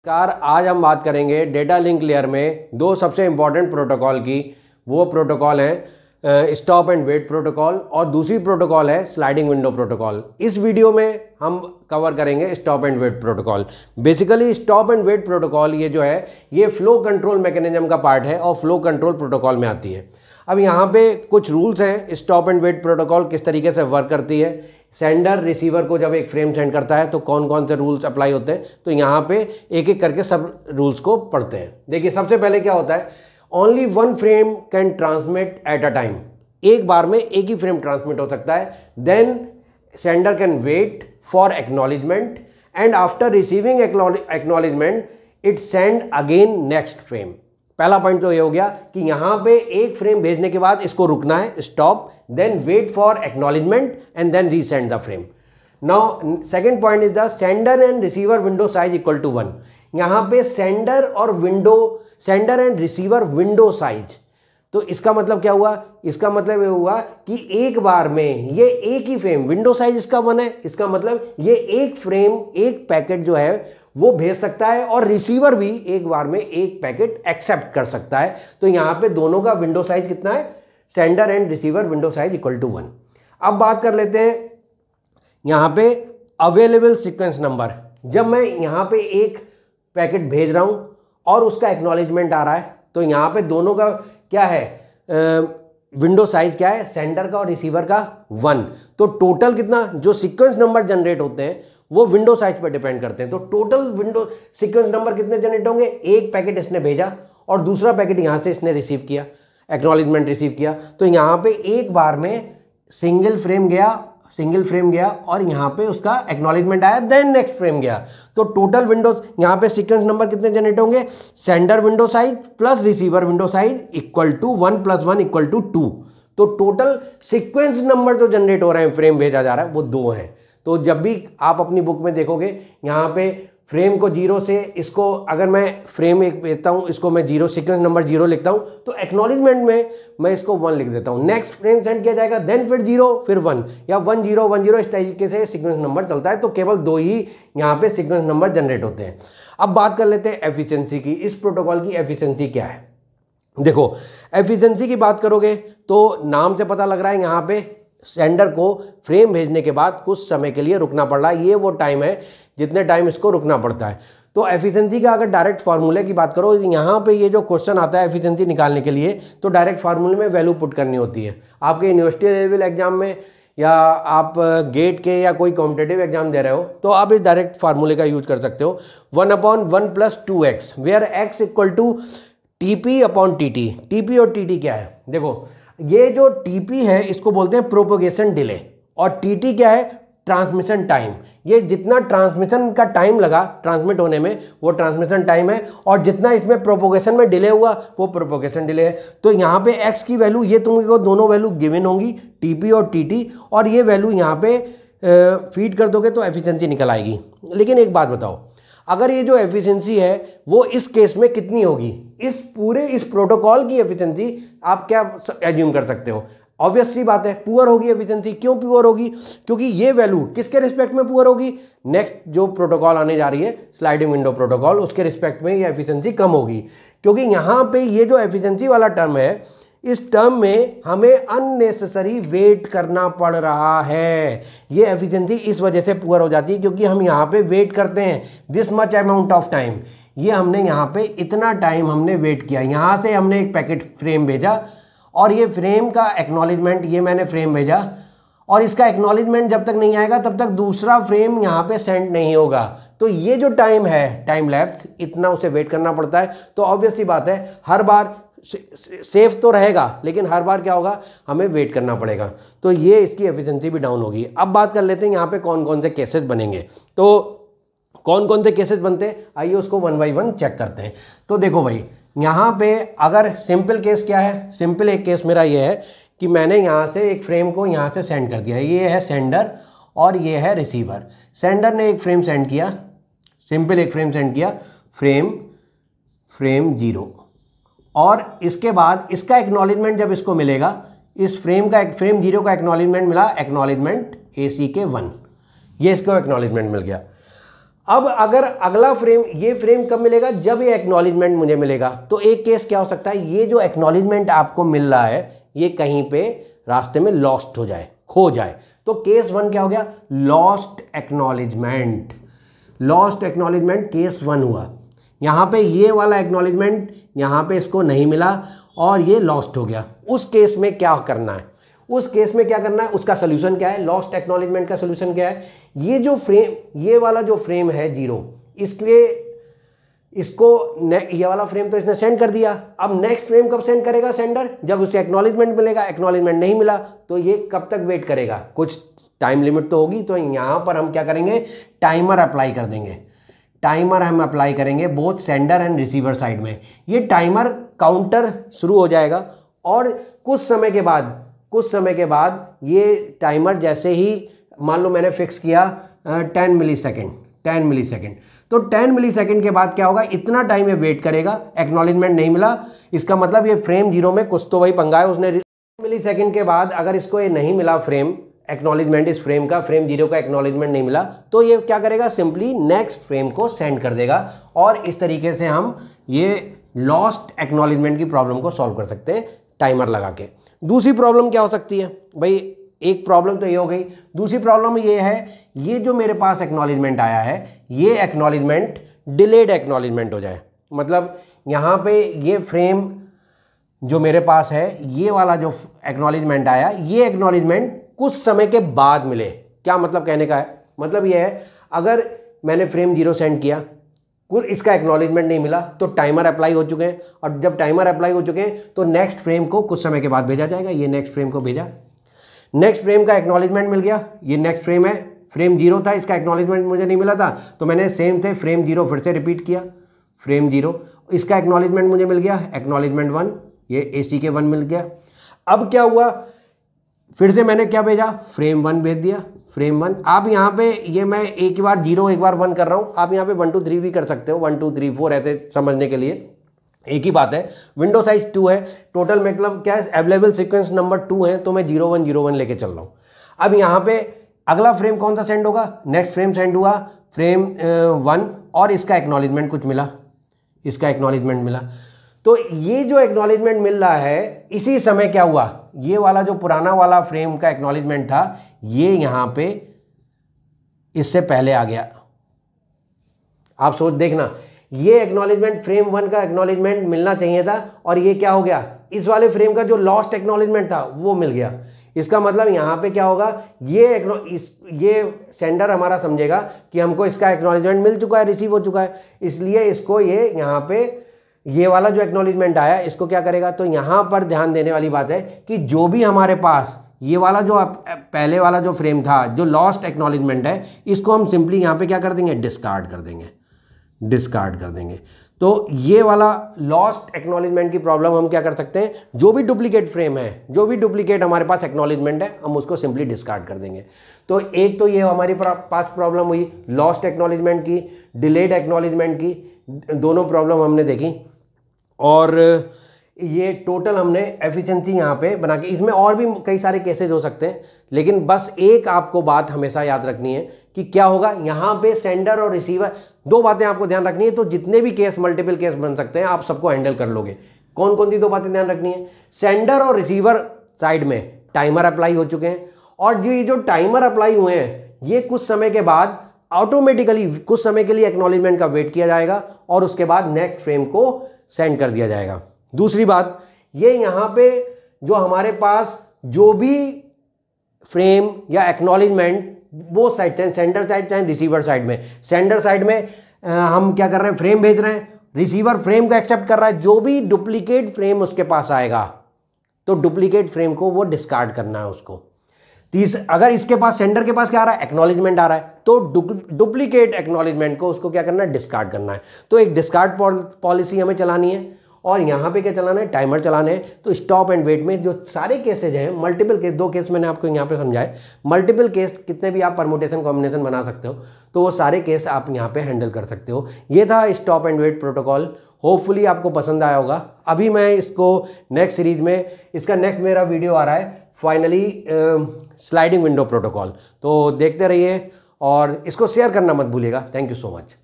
Car आज हम बात करेंगे डेटा लिंक लेयर में दो सबसे इंपॉर्टेंट प्रोटोकॉल की। वो प्रोटोकॉल है स्टॉप एंड वेट प्रोटोकॉल और दूसरी प्रोटोकॉल है स्लाइडिंग विंडो प्रोटोकॉल। इस वीडियो में हम कवर करेंगे stop and wait protocol. Basically stop and wait protocol ये जो है ये फ्लो कंट्रोल मैकेनिज्म का पार्ट है और फ्लो कंट्रोल प्रोटोकॉल में आती है। अब यहाँ पे कुछ रूल्स हैं स्टॉप एंड वेट प्रोटोकॉल किस तरीके से वर्क करती है। सेंडर रिसीवर को जब एक फ्रेम सेंड करता है तो कौन कौन से रूल्स अप्लाई होते हैं, तो यहाँ पे एक एक करके सब रूल्स को पढ़ते हैं। देखिए सबसे पहले क्या होता है, only one frame can transmit at a time. एक बार में एक ही फ्रेम ट्रांसमिट हो सकता है। Then sender can wait for acknowledgement and after receiving acknowledgement it send again next frame. पहला पॉइंट तो ये हो गया कि यहाँ पे एक फ्रेम भेजने के बाद इसको रुकना है, stop, then wait for acknowledgement and then resend the frame. Now second point is the sender and receiver window size equal to 1। यहाँ पे sender and receiver window size, तो इसका मतलब क्या हुआ, इसका मतलब ये हुआ कि एक बार में ये एक ही फ्रेम, विंडो साइज इसका 1 है, इसका मतलब ये एक फ्रेम एक पैकेट जो है वो भेज सकता है और रिसीवर भी एक बार में एक पैकेट एक्सेप्ट कर सकता है। तो यहाँ पे दोनों का विंडो साइज कितना है, sender and receiver window size equal to 1। अब बात कर लेते हैं यहाँ पे अवेलेबल सीक्वेंस नंबर। जब मैं यहाँ पे एक पैकेट भेज रहा हूँ और उसका एक्नॉलेजमेंट आ रहा है तो यहाँ पे दोनों का क्या है, विंडो साइज क्या है, सेंडर का और रिसीवर का 1। तो टोटल कितना जो सीक्वेंस नंबर जनरेट होते हैं वो विंडो साइज पर डिपेंड करते हैं। तो टोटल विंडो सीक्वेंस नंबर कितने जनरेट होंगे, एक पैकेट इसने भेजा और दूसरा पैकेट यहाँ से इसने रिसीव किया, एक्नॉलेजमेंट रिसीव किया। तो यहाँ पे एक बार में सिंगल फ्रेम गया और यहाँ पे उसका एक्नॉलेजमेंट आया, देन नेक्स्ट फ्रेम गया। तो टोटल विंडो यहाँ पे सीक्वेंस नंबर कितने जनरेट होंगे, sender window size plus receiver window size equal to 1 + 1 = 2। तो टोटल सीक्वेंस नंबर जो जनरेट हो रहे हैं, फ्रेम भेजा जा रहा है, वो 2 हैं। तो जब भी आप अपनी बुक में देखोगे यहाँ पे फ्रेम को 0 से, इसको अगर मैं फ्रेम एक भेजता हूँ, इसको मैं 0 सीक्वेंस नंबर 0 लिखता हूँ, तो एक्नॉलेजमेंट में मैं इसको 1 लिख देता हूँ। नेक्स्ट फ्रेम सेंड किया जाएगा, देन फिर 0 फिर 1 या 1 0 1 0, इस तरीके से सीक्वेंस नंबर चलता है। तो केवल 2 ही यहाँ पे सीक्वेंस नंबर जनरेट होते हैं। अब बात कर लेते हैं एफिशिएंसी की। इस प्रोटोकॉल की एफिशिएंसी क्या है, देखो एफिशिएंसी की बात करोगे तो नाम से पता लग रहा है यहाँ पे सेंडर को फ्रेम भेजने के बाद कुछ समय के लिए रुकना पड़ रहा है। ये वो टाइम है जितने टाइम इसको रुकना पड़ता है। तो एफिशिएंसी का अगर डायरेक्ट फार्मूले की बात करो, यहाँ पे ये जो क्वेश्चन आता है एफिशिएंसी निकालने के लिए, तो डायरेक्ट फार्मूले में वैल्यू पुट करनी होती है। आपके यूनिवर्सिटी लेवल एग्जाम में या आप गेट के या कोई कॉम्पिटेटिव एग्जाम दे रहे हो तो आप इस डायरेक्ट फार्मूले का यूज कर सकते हो। 1/1 + 2x where x = TP/TT। TP और TT क्या है, देखो ये जो TP है इसको बोलते हैं प्रोपोगेशन डिले और TT क्या है, ट्रांसमिशन टाइम। ये जितना ट्रांसमिशन का टाइम लगा ट्रांसमिट होने में वो ट्रांसमिशन टाइम है, और जितना इसमें प्रोपोगेशन में डिले हुआ वो प्रोपोगेशन डिले है। तो यहाँ पे x की वैल्यू, ये तुमको दोनों वैल्यू गिवन होंगी, TP और TT, और ये वैल्यू यहाँ पे फीड कर दोगे तो एफिशिएंसी निकल आएगी। लेकिन एक बात बताओ, अगर ये जो एफिशिएंसी है वो इस केस में कितनी होगी, इस प्रोटोकॉल की एफिशिएंसी आप क्या एज्यूम कर सकते हो, ऑब्वियस सी बात है पुअर होगी एफिशिएंसी। क्यों पुअर होगी, क्योंकि ये वैल्यू किसके रिस्पेक्ट में पुअर होगी, नेक्स्ट जो प्रोटोकॉल आने जा रही है स्लाइडिंग विंडो प्रोटोकॉल, उसके रिस्पेक्ट में ये एफिशिएंसी कम होगी। क्योंकि यहाँ पे ये जो एफिशिएंसी वाला टर्म है, इस टर्म में हमें अननेसेसरी वेट करना पड़ रहा है। ये एफिशिएंसी इस वजह से पुअर हो जाती है क्योंकि हम यहाँ पे वेट करते हैं this much amount of time. ये हमने यहाँ पे इतना टाइम हमने वेट किया, यहाँ से हमने एक पैकेट फ्रेम भेजा और ये फ्रेम का एक्नॉलेजमेंट, ये मैंने फ्रेम भेजा और इसका एक्नॉलेजमेंट जब तक नहीं आएगा तब तक दूसरा फ्रेम यहाँ पे सेंड नहीं होगा। तो ये जो टाइम है, टाइम लैप्स, इतना उसे वेट करना पड़ता है। तो ऑब्वियस सी बात है हर बार सेफ तो रहेगा लेकिन हर बार क्या होगा, हमें वेट करना पड़ेगा। तो ये इसकी एफिशिएंसी भी डाउन होगी। अब बात कर लेते हैं यहाँ पे कौन कौन से केसेस बनेंगे। तो कौन कौन से केसेस बनते हैं, आइए उसको 1 by 1 चेक करते हैं। तो देखो भाई यहाँ पे अगर सिंपल केस क्या है, सिंपल एक केस मेरा ये है कि मैंने यहाँ से एक फ्रेम को यहाँ से सेंड कर दिया, ये है सेंडर और ये है रिसीवर। सेंडर ने एक फ्रेम सेंड किया, सिंपल एक फ्रेम सेंड किया, फ्रेम 0, और इसके बाद इसका एक्नॉलेजमेंट जब इसको मिलेगा, इस फ्रेम 0 का एक्नॉलेजमेंट मिला, एक्नॉलेजमेंट AC के 1, ये इसको एक्नॉलेजमेंट मिल गया। अब अगर अगला फ्रेम, ये फ्रेम कब मिलेगा, जब ये एक्नॉलेजमेंट मुझे मिलेगा। तो एक केस क्या हो सकता है, ये जो एक्नॉलेजमेंट आपको मिल रहा है ये कहीं पे रास्ते में लॉस्ट हो जाए, खो जाए। तो केस 1 क्या हो गया, lost acknowledgement. Lost acknowledgement case 1 हुआ। यहाँ पे ये वाला एक्नॉलेजमेंट यहाँ पे इसको नहीं मिला और ये लॉस्ट हो गया। उस केस में क्या करना है, उस केस में क्या करना है, उसका सोल्यूशन क्या है, लॉस्ट एक्नॉलेजमेंट का सोल्यूशन क्या है, ये जो फ्रेम, ये वाला जो फ्रेम है 0, इसके इसको ये वाला फ्रेम तो इसने सेंड कर दिया। अब नेक्स्ट फ्रेम कब सेंड करेगा सेंडर, जब उसे एक्नॉलेजमेंट मिलेगा। एक्नॉलेजमेंट नहीं मिला तो ये कब तक वेट करेगा, कुछ टाइम लिमिट तो होगी। तो यहाँ पर हम क्या करेंगे, टाइमर अप्लाई कर देंगे। टाइमर हम अप्लाई करेंगे both sender and receiver side में। ये टाइमर काउंटर शुरू हो जाएगा और कुछ समय के बाद ये टाइमर जैसे ही, मान लो मैंने फिक्स किया 10 मिलीसेकंड, तो 10 मिलीसेकंड के बाद क्या होगा, इतना टाइम ये वेट करेगा। एक्नॉलेजमेंट नहीं मिला, इसका मतलब ये फ्रेम 0 में कुछ तो वही पंगा है उसने। मिलीसेकंड के बाद अगर इसको ये नहीं मिला फ्रेम एक्नॉलेजमेंट, इस फ्रेम का, फ्रेम 0 का एक्नॉलेजमेंट नहीं मिला, तो ये क्या करेगा, सिंपली नेक्स्ट फ्रेम को सेंड कर देगा। और इस तरीके से हम ये लॉस्ट एक्नॉलेजमेंट की प्रॉब्लम को सॉल्व कर सकते हैं टाइमर लगा के। दूसरी प्रॉब्लम क्या हो सकती है भाई, एक प्रॉब्लम तो ये हो गई। दूसरी प्रॉब्लम ये है, ये जो मेरे पास एक्नॉलेजमेंट आया है, ये एक्नॉलेजमेंट डिलेड एक्नॉलेजमेंट हो जाए। मतलब यहाँ पे ये फ्रेम जो मेरे पास है, ये वाला जो एक्नॉलेजमेंट आया, ये एक्नॉलेजमेंट कुछ समय के बाद मिले। क्या मतलब कहने का है, मतलब ये है, अगर मैंने फ्रेम 0 सेंड किया, कुछ इसका एक्नॉलेजमेंट नहीं मिला, तो टाइमर अप्लाई हो चुके हैं। और जब टाइमर अप्लाई हो चुके हैं तो नेक्स्ट फ्रेम को कुछ समय के बाद भेजा जाएगा। ये नेक्स्ट फ्रेम को भेजा, नेक्स्ट फ्रेम का एक्नॉलेजमेंट मिल गया। ये नेक्स्ट फ्रेम है, फ्रेम 0 था, इसका एक्नॉलेजमेंट मुझे नहीं मिला था, तो मैंने सेम से फ्रेम 0 फिर से रिपीट किया। फ्रेम 0, इसका एक्नॉलेजमेंट मुझे मिल गया, एक्नॉलेजमेंट 1, ये AC के 1 मिल गया। अब क्या हुआ, फिर से मैंने क्या भेजा, फ्रेम 1 भेज दिया, फ्रेम 1। आप यहाँ पे ये मैं एक बार 0 एक बार 1 कर रहा हूँ, आप यहाँ पे 1 2 3 भी कर सकते हो, 1 2 3 4 ऐसे समझने के लिए एक ही बात है। विंडो साइज 2 है, टोटल मतलब क्या है, अवेलेबल सीक्वेंस नंबर 2 है, तो मैं 0 1 0 1 लेके चल रहा हूँ। अब यहाँ पे अगला फ्रेम कौन सा सेंड होगा, नेक्स्ट फ्रेम सेंड हुआ, फ्रेम 1, और इसका एक्नॉलेजमेंट कुछ मिला, इसका एक्नॉलेजमेंट मिला। तो ये जो एक्नॉलेजमेंट मिल रहा है, इसी समय क्या हुआ, ये वाला जो पुराना वाला फ्रेम का एक्नॉलेजमेंट था, ये यहां पे इससे पहले आ गया। आप सोच देखना, ये एक्नॉलेजमेंट फ्रेम 1 का एक्नॉलेजमेंट मिलना चाहिए था, और ये क्या हो गया, इस वाले फ्रेम का जो लॉस्ट एक्नॉलेजमेंट था वो मिल गया। इसका मतलब यहां पे क्या होगा, ये सेंडर हमारा समझेगा कि हमको इसका एक्नॉलेजमेंट मिल चुका है, रिसीव हो चुका है, इसलिए इसको ये यहां पे ये वाला जो एक्नॉलेजमेंट आया, इसको क्या करेगा। तो यहाँ पर ध्यान देने वाली बात है कि जो भी हमारे पास ये वाला जो पहले वाला जो फ्रेम था, जो लॉस्ट एक्नॉलेजमेंट है, इसको हम सिंपली यहाँ पे क्या कर देंगे, डिस्कार्ड कर देंगे। तो ये वाला लॉस्ट एक्नॉलेजमेंट की प्रॉब्लम हम क्या कर सकते हैं, जो भी डुप्लीकेट फ्रेम है, जो भी डुप्लीकेट हमारे पास एक्नॉलेजमेंट है, हम उसको सिंपली डिस्कार्ड कर देंगे। तो एक तो ये हमारी पास प्रॉब्लम हुई लॉस्ट एक्नॉलेजमेंट की, डिलेड एक्नॉलेजमेंट की, दोनों प्रॉब्लम हमने देखी। और ये टोटल हमने एफिशिएंसी यहाँ पे बना के, इसमें और भी कई सारे केसेज हो सकते हैं, लेकिन बस एक आपको बात हमेशा याद रखनी है कि क्या होगा यहाँ पे, सेंडर और रिसीवर, दो बातें आपको ध्यान रखनी है। तो जितने भी केस, मल्टीपल केस बन सकते हैं, आप सबको हैंडल कर लोगे। कौन कौन सी दो बातें ध्यान रखनी है, सेंडर और रिसीवर साइड में टाइमर अप्लाई हो चुके हैं, और जो टाइमर अप्लाई हुए हैं, ये कुछ समय के बाद ऑटोमेटिकली कुछ समय के लिए एक्नॉलेजमेंट का वेट किया जाएगा, और उसके बाद नेक्स्ट फ्रेम को सेंड कर दिया जाएगा। दूसरी बात, ये यहां पे जो हमारे पास जो भी फ्रेम या एक्नॉलेजमेंट, वो साइड, चाहे सेंडर साइड चाहे रिसीवर साइड में, सेंडर साइड में हम क्या कर रहे हैं, फ्रेम भेज रहे हैं, रिसीवर फ्रेम को एक्सेप्ट कर रहा है। जो भी डुप्लीकेट फ्रेम उसके पास आएगा, तो डुप्लीकेट फ्रेम को वो डिस्कार्ड करना है उसको। अगर इसके पास, सेंडर के पास क्या आ रहा है, एक्नॉलेजमेंट आ रहा है, तो डुप्लीकेट एक्नॉलेजमेंट को उसको क्या करना है, डिस्कार्ड करना है। तो एक डिस्कार्ड पॉलिसी हमें चलानी है, और यहाँ पे क्या चलाना है, टाइमर चलाना है। तो स्टॉप एंड वेट में जो सारे केसेज हैं, मल्टीपल केस, दो केस मैंने आपको यहाँ पे समझाए, मल्टीपल केस कितने भी आप परमुटेशन कॉम्बिनेशन बना सकते हो, तो वो सारे केस आप यहाँ पे हैंडल कर सकते हो। ये था stop and wait protocol, hopefully आपको पसंद आया होगा। अभी मैं इसको नेक्स्ट सीरीज में, इसका नेक्स्ट मेरा वीडियो आ रहा है फाइनली, स्लाइडिंग विंडो प्रोटोकॉल, तो देखते रहिए और इसको शेयर करना मत भूलिएगा। Thank you so much.